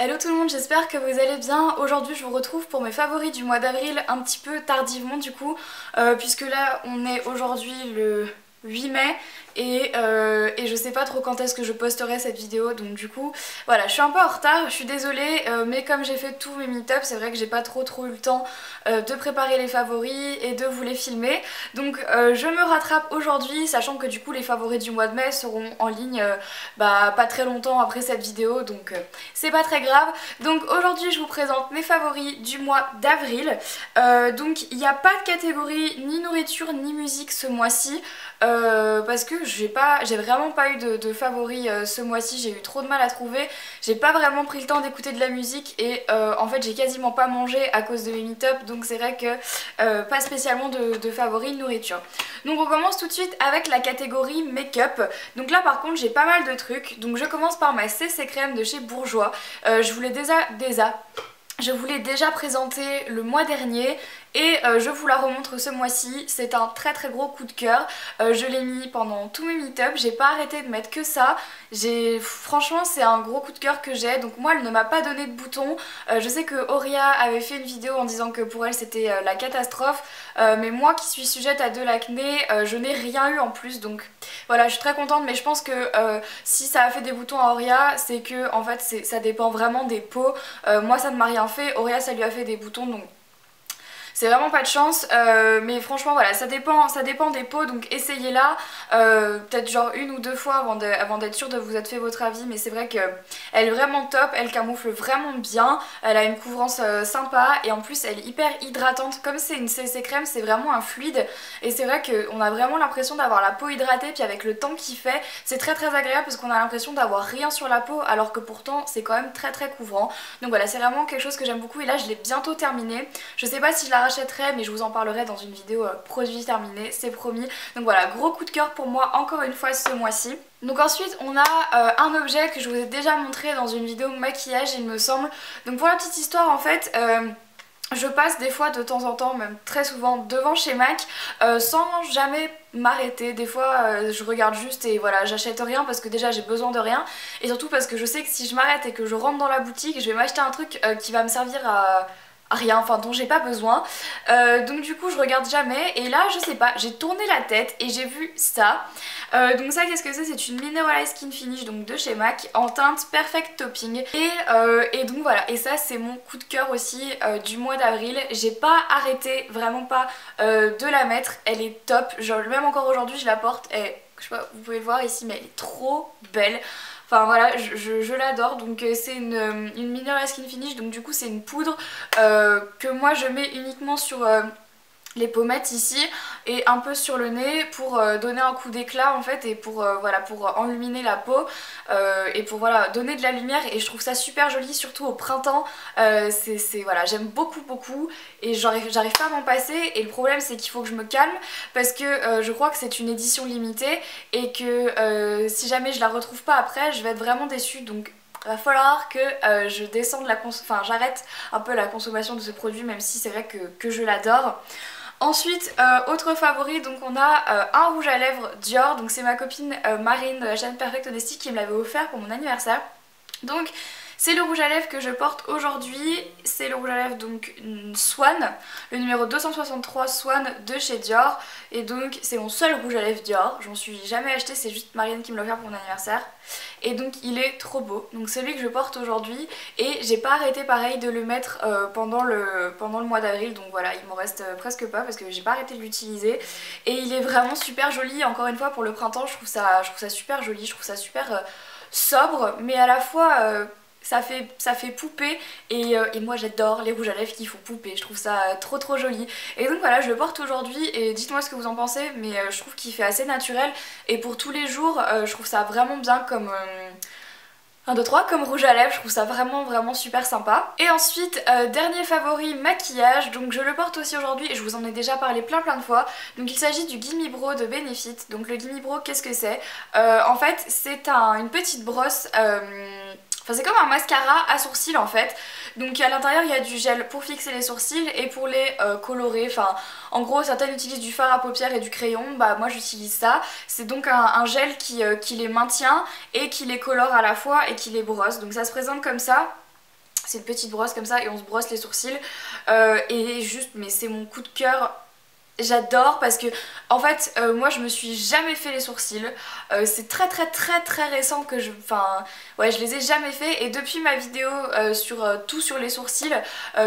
Hello tout le monde, j'espère que vous allez bien. Aujourd'hui je vous retrouve pour mes favoris du mois d'avril, un petit peu tardivement du coup, puisque là on est aujourd'hui le 8 mai et je sais pas trop quand est-ce que je posterai cette vidéo, donc du coup voilà, je suis un peu en retard, je suis désolée, mais comme j'ai fait tous mes meet-ups, c'est vrai que j'ai pas trop eu le temps de préparer les favoris et de vous les filmer, donc je me rattrape aujourd'hui, sachant que du coup les favoris du mois de mai seront en ligne pas très longtemps après cette vidéo, donc c'est pas très grave. Donc aujourd'hui je vous présente mes favoris du mois d'avril. Donc il n'y a pas de catégorie ni nourriture ni musique ce mois-ci, parce que j'ai vraiment pas eu de favoris ce mois-ci, j'ai eu trop de mal à trouver, j'ai pas vraiment pris le temps d'écouter de la musique et en fait j'ai quasiment pas mangé à cause de mes meet-up, donc c'est vrai que pas spécialement de favoris nourriture. Donc on commence tout de suite avec la catégorie make-up. Donc là par contre j'ai pas mal de trucs, donc je commence par ma CC crème de chez Bourjois. Je vous l'ai déjà présenté le mois dernier et je vous la remontre ce mois-ci. C'est un très gros coup de cœur. Je l'ai mis pendant tous mes meet-up, j'ai pas arrêté de mettre que ça. Franchement c'est un gros coup de cœur que j'ai. Donc moi elle ne m'a pas donné de boutons. Je sais que Auria avait fait une vidéo en disant que pour elle c'était la catastrophe. Mais moi qui suis sujette à de l'acné, je n'ai rien eu en plus. Donc voilà, je suis très contente, mais je pense que si ça a fait des boutons à Auria, c'est que en fait ça dépend vraiment des peaux. Moi ça ne m'a rien fait, Auria ça lui a fait des boutons, donc c'est vraiment pas de chance, mais franchement voilà, ça dépend des peaux, donc essayez-la, peut-être genre une ou deux fois avant d'être sûr de vous être fait votre avis, mais c'est vrai qu'elle est vraiment top, elle camoufle vraiment bien, elle a une couvrance sympa et en plus elle est hyper hydratante. Comme c'est une CC crème, c'est vraiment un fluide et c'est vrai qu'on a vraiment l'impression d'avoir la peau hydratée, puis avec le temps qu'il fait, c'est très agréable parce qu'on a l'impression d'avoir rien sur la peau alors que pourtant c'est quand même très couvrant. Donc voilà, c'est vraiment quelque chose que j'aime beaucoup et là je l'ai bientôt terminé. Je sais pas si je la rachèterai, mais je vous en parlerai dans une vidéo produit terminé, c'est promis. Donc voilà, gros coup de cœur pour moi encore une fois ce mois-ci. Donc ensuite on a un objet que je vous ai déjà montré dans une vidéo maquillage il me semble. Donc pour la petite histoire en fait, je passe des fois de temps en temps, même très souvent, devant chez MAC sans jamais m'arrêter. Des fois je regarde juste et voilà, j'achète rien parce que déjà j'ai besoin de rien et surtout parce que je sais que si je m'arrête et que je rentre dans la boutique, je vais m'acheter un truc qui va me servir à rien, enfin dont j'ai pas besoin. Donc du coup je regarde jamais et là je sais pas, j'ai tourné la tête et j'ai vu ça. Donc ça qu'est-ce que c'est? C'est une Mineralized Skin Finish donc de chez MAC en teinte Perfect Topping et donc voilà, et ça c'est mon coup de cœur aussi du mois d'avril. J'ai pas arrêté, vraiment pas de la mettre, elle est top, genre même encore aujourd'hui je la porte et je sais pas, vous pouvez le voir ici mais elle est trop belle. Enfin voilà, je l'adore. Donc c'est une Mineral Skin Finish, donc du coup c'est une poudre que moi je mets uniquement sur les pommettes ici et un peu sur le nez pour donner un coup d'éclat en fait et pour voilà, pour enluminer la peau et pour voilà donner de la lumière, et je trouve ça super joli surtout au printemps. Voilà, j'aime beaucoup et j'arrive pas à m'en passer, et le problème c'est qu'il faut que je me calme parce que je crois que c'est une édition limitée et que si jamais je la retrouve pas après je vais être vraiment déçue. Donc va falloir que je descende enfin j'arrête un peu la consommation de ce produit, même si c'est vrai que je l'adore. Ensuite, autre favori, donc on a un rouge à lèvres Dior, donc c'est ma copine Marine de la chaîne Perfect Honesty qui me l'avait offert pour mon anniversaire. Donc c'est le rouge à lèvres que je porte aujourd'hui, c'est le rouge à lèvres donc Swan, le numéro 263 Swan de chez Dior, et donc c'est mon seul rouge à lèvres Dior, j'en suis jamais acheté, c'est juste Marianne qui me l'a offert pour mon anniversaire, et donc il est trop beau, donc celui que je porte aujourd'hui, et j'ai pas arrêté pareil de le mettre pendant le mois d'avril, donc voilà, il m'en reste presque pas parce que j'ai pas arrêté de l'utiliser, et il est vraiment super joli. Encore une fois pour le printemps je trouve ça super joli, je trouve ça super sobre, mais à la fois ça fait poupée et moi j'adore les rouges à lèvres qui font poupée, je trouve ça trop joli. Et donc voilà, je le porte aujourd'hui et dites-moi ce que vous en pensez, mais je trouve qu'il fait assez naturel et pour tous les jours je trouve ça vraiment bien comme 1, 2, 3, comme rouge à lèvres, je trouve ça vraiment super sympa. Et ensuite, dernier favori, maquillage, donc je le porte aussi aujourd'hui et je vous en ai déjà parlé plein de fois. Donc il s'agit du Gimme Brow de Benefit. Donc le Gimme Brow, qu'est-ce que c'est? En fait, c'est une petite brosse, enfin c'est comme un mascara à sourcils en fait. Donc à l'intérieur il y a du gel pour fixer les sourcils et pour les colorer. Enfin en gros certaines utilisent du fard à paupières et du crayon, bah moi j'utilise ça. C'est donc un gel qui les maintient et qui les colore à la fois et qui les brosse. Donc ça se présente comme ça. C'est une petite brosse comme ça et on se brosse les sourcils. Et juste, mais c'est mon coup de cœur. J'adore parce que en fait moi je me suis jamais fait les sourcils, c'est très récent que enfin ouais, je les ai jamais fait, et depuis ma vidéo sur tout sur les sourcils,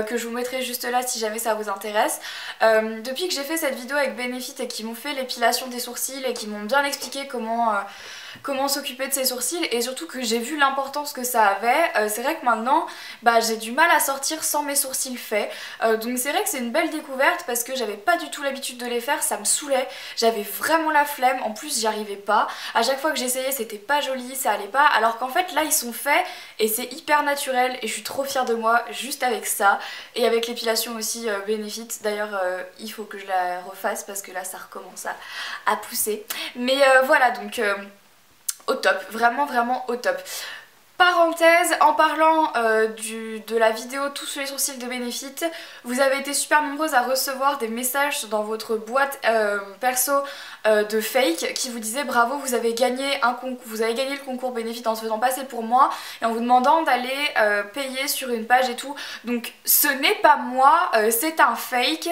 que je vous mettrai juste là si jamais ça vous intéresse, depuis que j'ai fait cette vidéo avec Benefit et qu'ils m'ont fait l'épilation des sourcils et qu'ils m'ont bien expliqué comment s'occuper de ses sourcils, et surtout que j'ai vu l'importance que ça avait, c'est vrai que maintenant bah, j'ai du mal à sortir sans mes sourcils faits, donc c'est vrai que c'est une belle découverte parce que j'avais pas du tout l'habitude de les faire, ça me saoulait, j'avais vraiment la flemme, en plus j'y arrivais pas, à chaque fois que j'essayais c'était pas joli, ça allait pas, alors qu'en fait là ils sont faits et c'est hyper naturel et je suis trop fière de moi juste avec ça, et avec l'épilation aussi Benefit, d'ailleurs il faut que je la refasse parce que là ça recommence à pousser, mais voilà donc au top, vraiment au top. Parenthèse, en parlant de la vidéo Tout sur les sourcils de Benefit, vous avez été super nombreuses à recevoir des messages dans votre boîte perso de fake qui vous disaient bravo, vous avez gagné le concours Benefit en se faisant passer pour moi et en vous demandant d'aller payer sur une page et tout. Donc ce n'est pas moi, c'est un fake,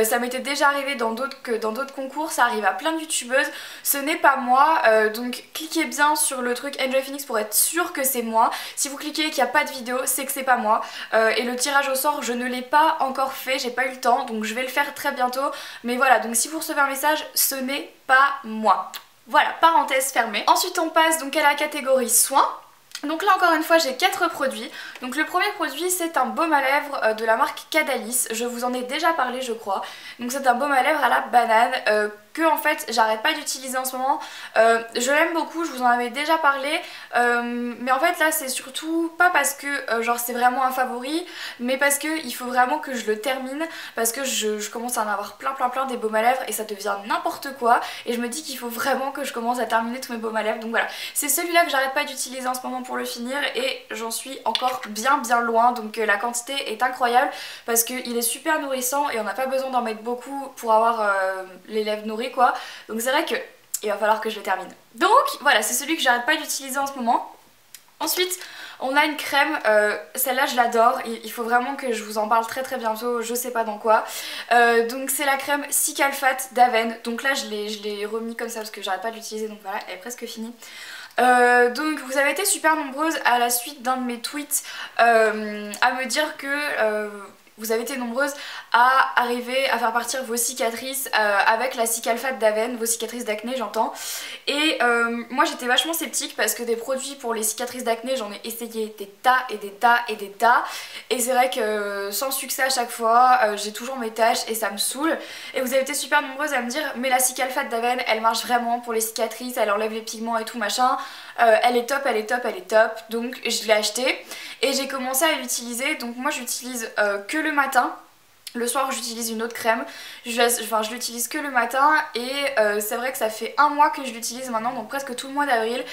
ça m'était déjà arrivé dans d'autres concours, ça arrive à plein de youtubeuses, ce n'est pas moi, donc cliquez bien sur le truc Enjoy Phoenix pour être sûr que c'est moi. Si vous cliquez et qu'il n'y a pas de vidéo, c'est que c'est pas moi, et le tirage au sort je ne l'ai pas encore fait, j'ai pas eu le temps, donc je vais le faire très bientôt, mais voilà, donc si vous recevez un message, ce n'est pas moi. Voilà, parenthèse fermée. Ensuite on passe donc à la catégorie soins. Donc là encore une fois j'ai 4 produits. Donc le premier produit c'est un baume à lèvres de la marque Cadalis, je vous en ai déjà parlé je crois. Donc c'est un baume à lèvres à la banane que en fait j'arrête pas d'utiliser en ce moment. Je l'aime beaucoup, je vous en avais déjà parlé, mais en fait là c'est surtout pas parce que genre c'est vraiment un favori, mais parce que il faut vraiment que je le termine, parce que je commence à en avoir plein des baumes à lèvres et ça devient n'importe quoi, et je me dis qu'il faut vraiment que je commence à terminer tous mes baumes à lèvres. Donc voilà, c'est celui-là que j'arrête pas d'utiliser en ce moment pour le finir, et j'en suis encore bien loin, donc la quantité est incroyable parce qu'il est super nourrissant et on n'a pas besoin d'en mettre beaucoup pour avoir les lèvres nourries quoi. Donc c'est vrai que il va falloir que je le termine. Donc voilà, c'est celui que j'arrête pas d'utiliser en ce moment. Ensuite on a une crème, celle-là je l'adore, il faut vraiment que je vous en parle très bientôt, je sais pas dans quoi. Donc c'est la crème Cicalfate d'Aven, donc là je l'ai remis comme ça parce que j'arrête pas de l'utiliser, donc voilà, elle est presque finie. Donc vous avez été super nombreuses à la suite d'un de mes tweets à me dire que vous avez été nombreuses à arriver à faire partir vos cicatrices avec la Cicalfate d'Aven, vos cicatrices d'acné j'entends. Et moi j'étais vachement sceptique parce que des produits pour les cicatrices d'acné j'en ai essayé des tas. Et c'est vrai que sans succès à chaque fois, j'ai toujours mes taches et ça me saoule. Et vous avez été super nombreuses à me dire mais la Cicalfate d'Aven elle marche vraiment pour les cicatrices, elle enlève les pigments et tout machin. Elle est top. Donc je l'ai acheté et j'ai commencé à l'utiliser. Donc moi j'utilise que le matin. Le soir j'utilise une autre crème, je l'utilise que le matin, et c'est vrai que ça fait un mois que je l'utilise maintenant, donc presque tout le mois d'avril.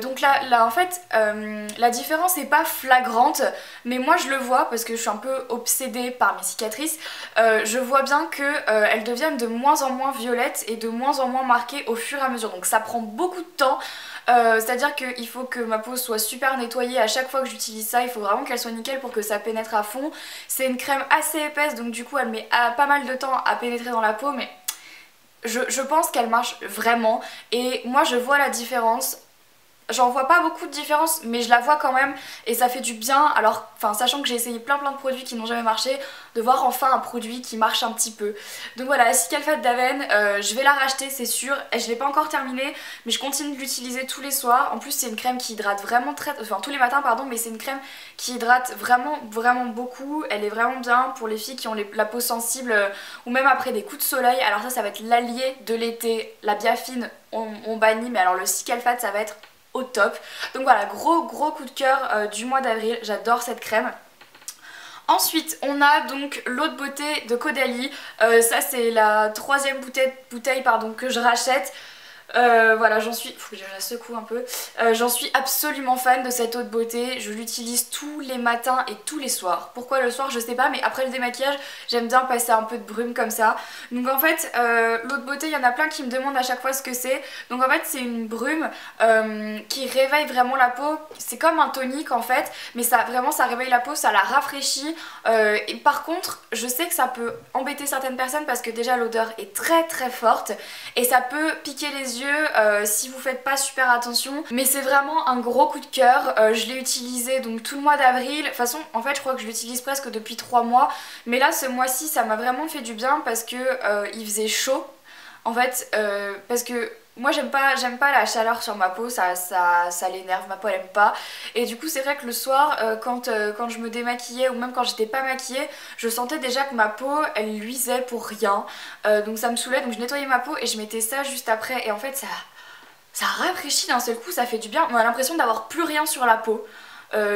Donc là en fait la différence n'est pas flagrante, mais moi je le vois parce que je suis un peu obsédée par mes cicatrices. Je vois bien qu'elles deviennent de moins en moins violettes et de moins en moins marquées au fur et à mesure, donc ça prend beaucoup de temps. C'est-à-dire qu'il faut que ma peau soit super nettoyée à chaque fois que j'utilise ça, il faut vraiment qu'elle soit nickel pour que ça pénètre à fond. C'est une crème assez épaisse donc du coup elle met pas mal de temps à pénétrer dans la peau, mais je pense qu'elle marche vraiment et moi je vois la différence. J'en vois pas beaucoup de différence mais je la vois quand même et ça fait du bien, alors enfin sachant que j'ai essayé plein de produits qui n'ont jamais marché, de voir enfin un produit qui marche un petit peu. Donc voilà, la Cicalfate d'Aven, je vais la racheter c'est sûr, et je l'ai pas encore terminée mais je continue de l'utiliser tous les soirs. En plus c'est une crème qui hydrate vraiment enfin tous les matins pardon, mais c'est une crème qui hydrate vraiment beaucoup, elle est vraiment bien pour les filles qui ont la peau sensible ou même après des coups de soleil. Alors ça va être l'allié de l'été, la Biafine on bannit, mais alors le Cicalfate ça va être au top. Donc voilà, gros coup de cœur du mois d'avril, j'adore cette crème. Ensuite on a donc l'eau de beauté de Caudalie, ça c'est la troisième bouteille pardon, que je rachète. Voilà, j'en suis... Faut que je la secoue un peu. J'en suis absolument fan de cette eau de beauté. Je l'utilise tous les matins et tous les soirs. Pourquoi le soir, je sais pas, mais après le démaquillage, j'aime bien passer un peu de brume comme ça. Donc en fait, l'eau de beauté, il y en a plein qui me demandent à chaque fois ce que c'est. Donc en fait, c'est une brume qui réveille vraiment la peau. C'est comme un tonique en fait, mais ça vraiment, ça réveille la peau, ça la rafraîchit. Et par contre, je sais que ça peut embêter certaines personnes parce que déjà l'odeur est très très forte et ça peut piquer les yeux si vous faites pas super attention, mais c'est vraiment un gros coup de cœur. Je l'ai utilisé donc tout le mois d'avril. De toute façon en fait je crois que je l'utilise presque depuis 3 mois, mais là ce mois-ci ça m'a vraiment fait du bien parce que il faisait chaud en fait, parce que moi j'aime pas la chaleur sur ma peau, ça l'énerve, ma peau elle aime pas. Et du coup c'est vrai que le soir quand je me démaquillais ou même quand j'étais pas maquillée, je sentais déjà que ma peau elle luisait pour rien. Donc ça me saoulait, donc je nettoyais ma peau et je mettais ça juste après et en fait ça rafraîchit d'un seul coup, ça fait du bien. On a l'impression d'avoir plus rien sur la peau.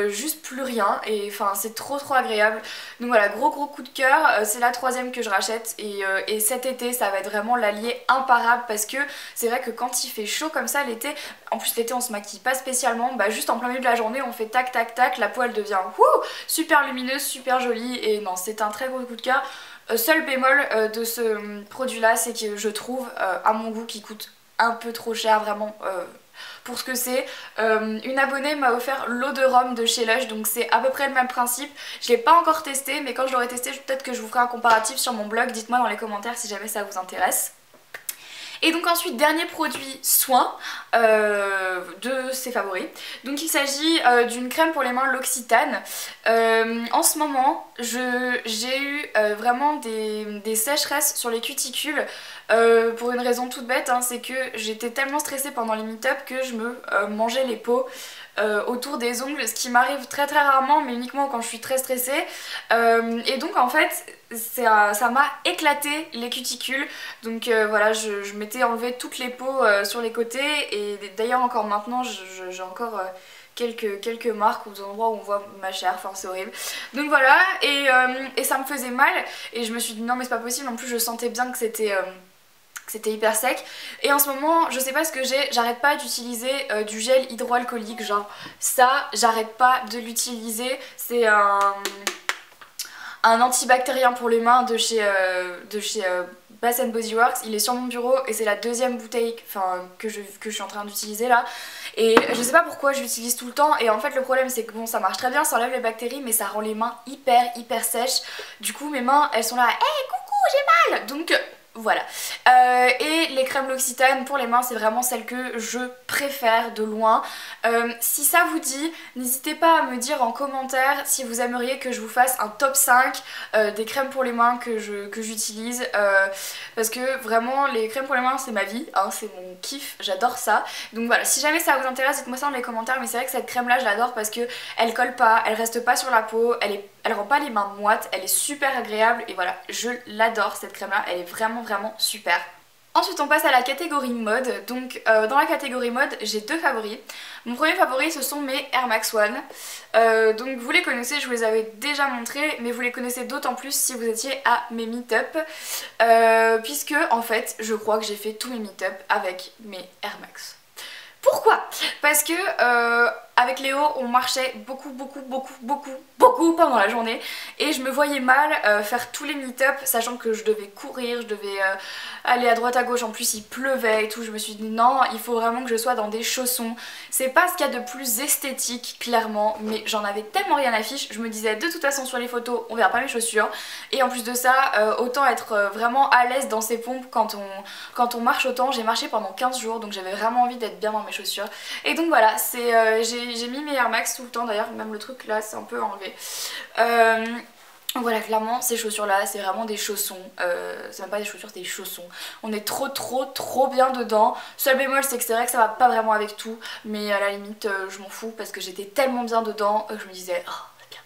Juste plus rien et enfin c'est trop agréable. Donc voilà, gros coup de cœur. C'est la 3e que je rachète et cet été ça va être vraiment l'allié imparable parce que c'est vrai que quand il fait chaud comme ça l'été, en plus l'été on se maquille pas spécialement, bah juste en plein milieu de la journée on fait tac tac tac, la peau elle devient super lumineuse, super jolie et non c'est un très gros coup de cœur. Seul bémol de ce produit là c'est que je trouve à mon goût qu'il coûte un peu trop cher vraiment. Pour ce que c'est, une abonnée m'a offert l'eau de rhum de chez Lush, donc c'est à peu près le même principe. Je l'ai pas encore testé, mais quand je l'aurai testé, peut-être que je vous ferai un comparatif sur mon blog. Dites-moi dans les commentaires si jamais ça vous intéresse. Et donc ensuite, dernier produit soin de ses favoris. Donc il s'agit d'une crème pour les mains L'Occitane. En ce moment, j'ai eu vraiment des sécheresses sur les cuticules pour une raison toute bête, hein, c'est que j'étais tellement stressée pendant les meet-up que je me mangeais les peaux autour des ongles, ce qui m'arrive très rarement mais uniquement quand je suis très stressée. Et donc en fait ça m'a éclaté les cuticules, donc voilà je m'étais enlevé toutes les peaux sur les côtés et d'ailleurs encore maintenant j'ai encore quelques marques aux endroits où on voit ma chair, enfin c'est horrible. Donc voilà et ça me faisait mal et je me suis dit non mais c'est pas possible, en plus je sentais bien que c'était hyper sec. Et en ce moment, je sais pas ce que j'ai, j'arrête pas d'utiliser du gel hydroalcoolique, genre ça, j'arrête pas de l'utiliser. C'est un antibactérien pour les mains de chez Bath Body Works. Il est sur mon bureau et c'est la 2e bouteille que je suis en train d'utiliser là. Et je sais pas pourquoi je l'utilise tout le temps et en fait le problème c'est que bon ça marche très bien, ça enlève les bactéries mais ça rend les mains hyper sèches. Du coup mes mains elles sont là, hey coucou j'ai mal. Donc voilà. Et les crèmes L'Occitane pour les mains c'est vraiment celle que je préfère de loin. Si ça vous dit, n'hésitez pas à me dire en commentaire si vous aimeriez que je vous fasse un top 5 des crèmes pour les mains que j'utilise, parce que vraiment les crèmes pour les mains c'est ma vie, hein, c'est mon kiff, j'adore ça. Donc voilà, si jamais ça vous intéresse dites-moi ça dans les commentaires, mais c'est vrai que cette crème là je l'adore parce que elle colle pas, elle reste pas sur la peau, elle rend pas les mains moites, elle est super agréable et voilà, je l'adore cette crème là, elle est vraiment super. Ensuite on passe à la catégorie mode, donc dans la catégorie mode j'ai 2 favoris. Mon premier favori ce sont mes Air Max One, donc vous les connaissez, je vous les avais déjà montrés, mais vous les connaissez d'autant plus si vous étiez à mes meet-up, puisque en fait je crois que j'ai fait tous mes meet-up avec mes Air Max. Pourquoi? Parce que avec Léo on marchait beaucoup pendant la journée et je me voyais mal faire tous les meet-up sachant que je devais courir, je devais aller à droite à gauche, en plus il pleuvait et tout. Je me suis dit non, il faut vraiment que je sois dans des chaussons. C'est pas ce qu'il y a de plus esthétique clairement, mais j'en avais tellement rien à fiche. Je me disais de toute façon sur les photos on verra pas mes chaussures et en plus de ça autant être vraiment à l'aise dans ces pompes quand on marche autant. J'ai marché pendant 15 jours donc j'avais vraiment envie d'être bien dans mes chaussures et donc voilà, j'ai mis mes Air Max tout le temps, d'ailleurs même le truc là c'est un peu enlevé. Voilà, clairement ces chaussures là c'est vraiment des chaussons, c'est même pas des chaussures, c'est des chaussons. On est trop bien dedans. Seul bémol c'est que c'est vrai que ça va pas vraiment avec tout, mais à la limite je m'en fous parce que j'étais tellement bien dedans que je me disais oh c'est bien.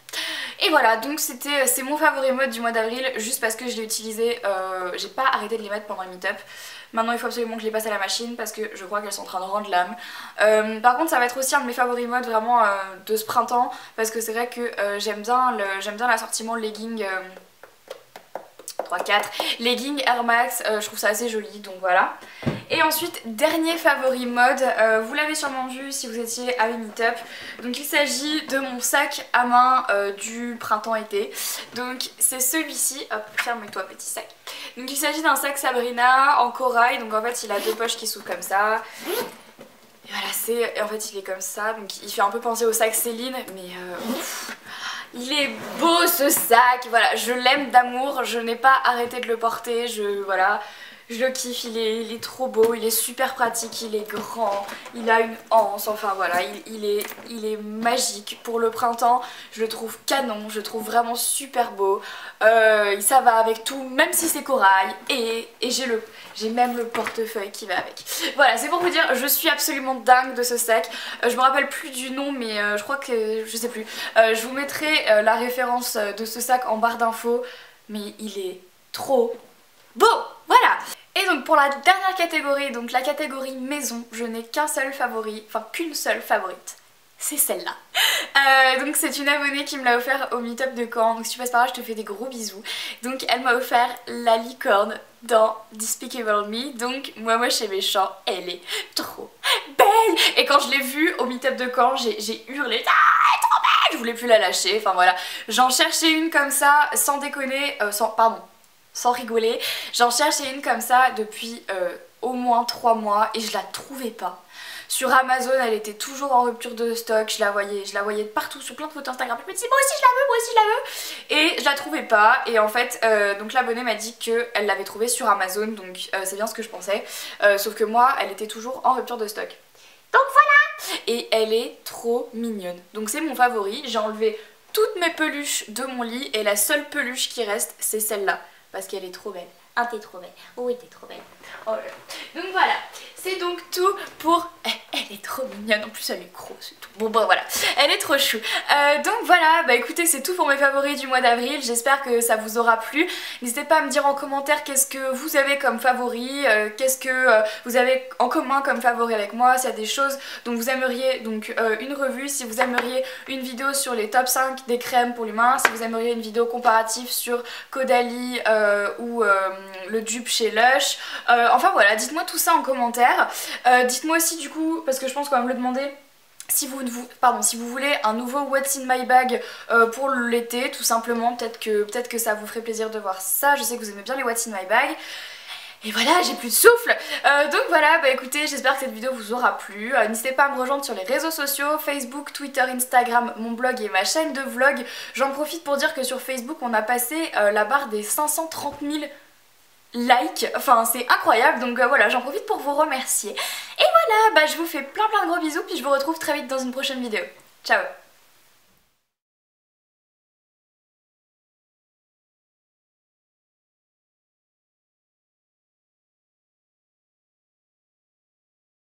Et voilà, donc c'est mon favori mode du mois d'avril juste parce que je l'ai utilisé, j'ai pas arrêté de les mettre pendant les meet-up. Maintenant il faut absolument que je les passe à la machine parce que je crois qu'elles sont en train de rendre l'âme. Par contre ça va être aussi un de mes favoris modes vraiment de ce printemps parce que c'est vrai que j'aime bien l'assortiment legging 3, 4 leggings Air Max, je trouve ça assez joli donc voilà. Et ensuite dernier favori mode, vous l'avez sûrement vu si vous étiez à mes meet-up, donc il s'agit de mon sac à main du printemps-été. Donc c'est celui-ci, hop ferme-toi petit sac. Donc il s'agit d'un sac Sabrina en corail, donc en fait il a 2 poches qui s'ouvrent comme ça. Et voilà, en fait il est comme ça, donc il fait un peu penser au sac Céline, mais il est beau ce sac, voilà, je l'aime d'amour, je n'ai pas arrêté de le porter, voilà, je le kiffe, il est trop beau, il est super pratique, il est grand, il a une anse, enfin voilà, il est magique. Pour le printemps, je le trouve canon, je le trouve vraiment super beau, ça va avec tout, même si c'est corail, et j'ai même le portefeuille qui va avec. Voilà, c'est pour vous dire, je suis absolument dingue de ce sac. Je me rappelle plus du nom, mais je crois que, je sais plus. Je vous mettrai la référence de ce sac en barre d'infos, mais il est trop beau, voilà. Et donc pour la dernière catégorie, donc la catégorie maison, je n'ai qu'un seul favori, enfin qu'une seule favorite. C'est celle-là. Donc c'est une abonnée qui me l'a offert au meet-up de Caen, donc si tu passes par là je te fais des gros bisous. Donc elle m'a offert la licorne dans Despicable Me, donc moi chez Méchant, elle est trop belle. Et quand je l'ai vue au meet-up de Caen, j'ai hurlé, ah elle est trop belle, je voulais plus la lâcher, enfin voilà. J'en cherchais une comme ça, sans déconner, sans rigoler, j'en cherchais une comme ça depuis au moins 3 mois et je la trouvais pas. Sur Amazon elle était toujours en rupture de stock, je la voyais partout sur plein de photos Instagram, je me disais moi aussi je la veux, moi aussi je la veux, et je la trouvais pas. Et en fait donc l'abonnée m'a dit qu'elle l'avait trouvée sur Amazon, donc c'est bien ce que je pensais, sauf que moi elle était toujours en rupture de stock. Donc voilà. Et elle est trop mignonne, donc c'est mon favori. J'ai enlevé toutes mes peluches de mon lit et la seule peluche qui reste c'est celle-là. Parce qu'elle est trop belle. Ah t'es trop belle. Oui t'es trop belle. Oh là là. Donc voilà. C'est donc tout pour... Elle est trop mignonne. En plus elle est grosse et tout. Bon bah voilà. Elle est trop chou. Donc voilà. Bah écoutez c'est tout pour mes favoris du mois d'avril. J'espère que ça vous aura plu. N'hésitez pas à me dire en commentaire qu'est-ce que vous avez comme favori. Qu'est-ce que vous avez en commun comme favori avec moi. S'il y a des choses dont vous aimeriez donc une revue. Si vous aimeriez une vidéo sur les top 5 des crèmes pour l'humain. Si vous aimeriez une vidéo comparative sur Caudalie ou le dupe chez Lush. Enfin voilà, dites-moi tout ça en commentaire. Dites-moi aussi du coup, parce que je pense qu'on va me le demander, si vous voulez un nouveau What's in my bag pour l'été, tout simplement, peut-être que ça vous ferait plaisir de voir ça. Je sais que vous aimez bien les What's in my bag. Et voilà, j'ai plus de souffle. Donc voilà, bah écoutez, j'espère que cette vidéo vous aura plu. N'hésitez pas à me rejoindre sur les réseaux sociaux, Facebook, Twitter, Instagram, mon blog et ma chaîne de vlog. J'en profite pour dire que sur Facebook, on a passé la barre des 530 000 likes. Enfin, c'est incroyable. Donc voilà, j'en profite pour vous remercier. Et voilà, bah je vous fais plein de gros bisous, puis je vous retrouve très vite dans une prochaine vidéo. Ciao!